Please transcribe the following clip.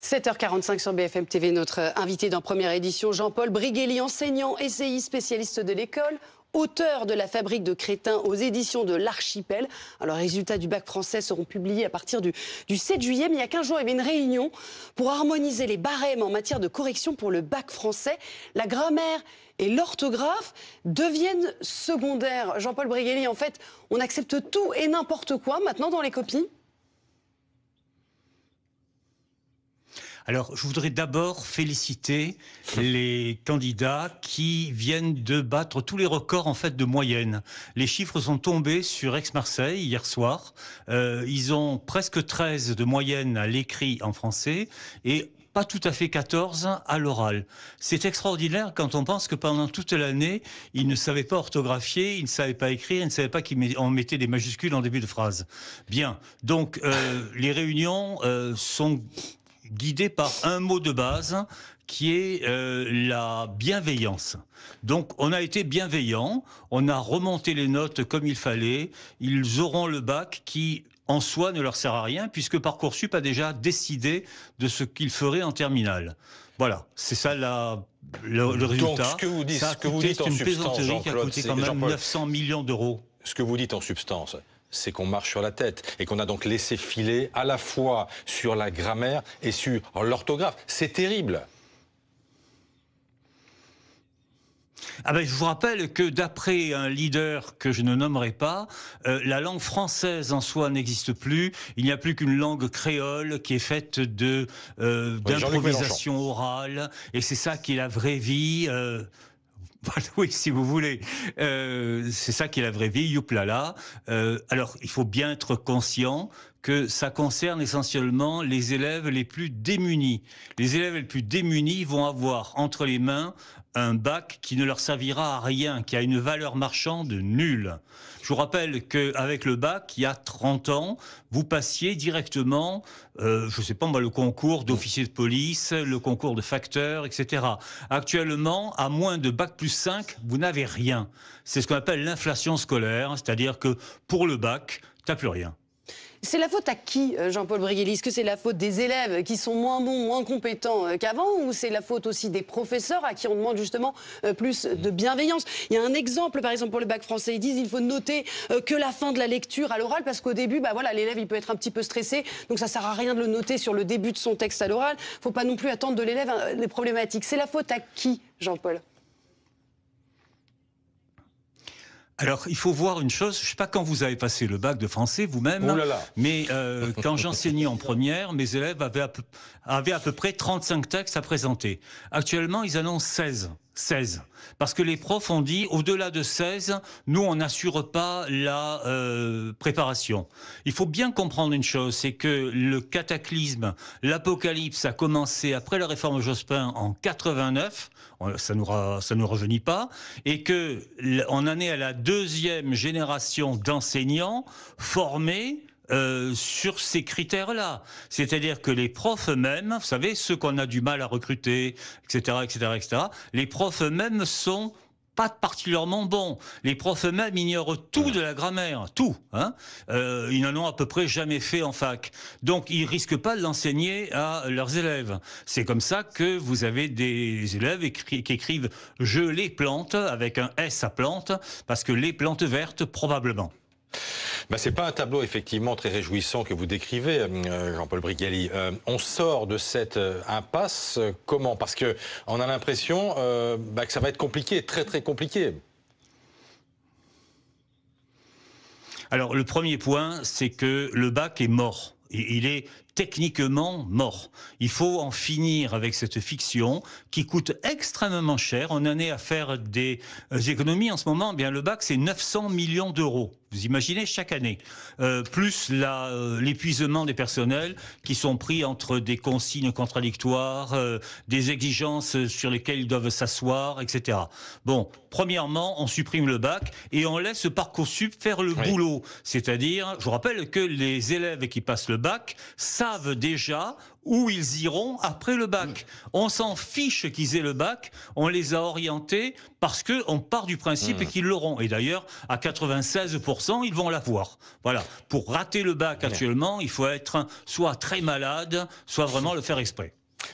7h45 sur BFM TV, notre invité dans première édition, Jean-Paul Briguely, enseignant, essayiste, spécialiste de l'école, auteur de La Fabrique de crétins aux éditions de l'Archipel. Alors, les résultats du bac français seront publiés à partir du 7 juillet, mais il y a 15 jours, il y avait une réunion pour harmoniser les barèmes en matière de correction pour le bac français. La grammaire et l'orthographe deviennent secondaires. Jean-Paul Briguely, en fait, on accepte tout et n'importe quoi maintenant dans les copies ? Alors, je voudrais d'abord féliciter les candidats qui viennent de battre tous les records en fait de moyenne. Les chiffres sont tombés sur Aix-Marseille hier soir. Ils ont presque 13 de moyenne à l'écrit en français et pas tout à fait 14 à l'oral. C'est extraordinaire quand on pense que pendant toute l'année, ils ne savaient pas orthographier, ils ne savaient pas écrire, ils ne savaient pas qu'on mettait des majuscules en début de phrase. Bien, donc les réunions sont guidé par un mot de base qui est la bienveillance. Donc on a été bienveillant, on a remonté les notes comme il fallait, ils auront le bac qui en soi ne leur sert à rien puisque Parcoursup a déjà décidé de ce qu'il ferait en terminale. Voilà, c'est ça le résultat. Donc ce que vous dites, ça a coûté, en une substance, plaisanterie qui a coûté quand même 900 millions d'euros. Ce que vous dites en substance, c'est qu'on marche sur la tête et qu'on a donc laissé filer à la fois sur la grammaire et sur l'orthographe. C'est terrible. Ah ben, je vous rappelle que d'après un leader que je ne nommerai pas, la langue française en soi n'existe plus. Il n'y a plus qu'une langue créole qui est faite d'improvisation orale. Et c'est ça qui est la vraie vie. Oui, si vous voulez. C'est ça qui est la vraie vie, youplala. Alors, il faut bien être conscient que ça concerne essentiellement les élèves les plus démunis. Les élèves les plus démunis vont avoir entre les mains un bac qui ne leur servira à rien, qui a une valeur marchande nulle. Je vous rappelle qu'avec le bac, il y a 30 ans, vous passiez directement, je sais pas moi, le concours d'officier de police, le concours de facteur, etc. Actuellement, à moins de bac plus 5, vous n'avez rien. C'est ce qu'on appelle l'inflation scolaire, c'est-à-dire que pour le bac, t'as plus rien. C'est la faute à qui, Jean-Paul Briguely? Est-ce que c'est la faute des élèves qui sont moins bons, moins compétents qu'avant, ou c'est la faute aussi des professeurs à qui on demande justement plus de bienveillance? Il y a un exemple, par exemple, pour le bac français. Ils disent qu'il faut noter que la fin de la lecture à l'oral, parce qu'au début, l'élève, il peut être un petit peu stressé, donc ça sert à rien de le noter sur le début de son texte à l'oral. Il ne faut pas non plus attendre de l'élève des problématiques. C'est la faute à qui, Jean-Paul? Alors, il faut voir une chose, je ne sais pas quand vous avez passé le bac de français vous-même, mais quand j'enseignais en première, mes élèves avaient à peu près 35 textes à présenter. Actuellement, ils en ont 16. Parce que les profs ont dit, au-delà de 16, nous, on n'assure pas la préparation. Il faut bien comprendre une chose, c'est que le cataclysme, l'apocalypse a commencé après la réforme Jospin en 89, ça nous rajeunit pas, et que on en est à la deuxième génération d'enseignants formés sur ces critères-là. C'est-à-dire que les profs eux-mêmes, vous savez, ceux qu'on a du mal à recruter, etc., les profs eux-mêmes sont pas particulièrement bons. Les profs eux-mêmes ignorent tout de la grammaire, tout. Ils n'en ont à peu près jamais fait en fac. Donc, ils risquent pas de l'enseigner à leurs élèves. C'est comme ça que vous avez des élèves qui écrivent « je les plante » avec un S à plante, parce que les plantes vertes, probablement. C'est pas un tableau effectivement très réjouissant que vous décrivez, Jean-Paul Briguely. On sort de cette impasse comment? Parce que on a l'impression que ça va être compliqué, très très compliqué. Alors le premier point, c'est que le bac est mort. Il est techniquement mort. Il faut en finir avec cette fiction qui coûte extrêmement cher. On en est à faire des économies en ce moment. Le bac, c'est 900 millions d'euros. Vous imaginez chaque année. Plus l'épuisement des personnels qui sont pris entre des consignes contradictoires, des exigences sur lesquelles ils doivent s'asseoir, etc. Bon, premièrement, on supprime le bac et on laisse Parcoursup faire le boulot. C'est-à-dire, je vous rappelle que les élèves qui passent le bac savent déjà où ils iront après le bac. On s'en fiche qu'ils aient le bac, on les a orientés parce qu'on part du principe qu'ils l'auront. Et d'ailleurs, à 96%, ils vont l'avoir. Voilà. Pour rater le bac actuellement, il faut être soit très malade, soit vraiment le faire exprès.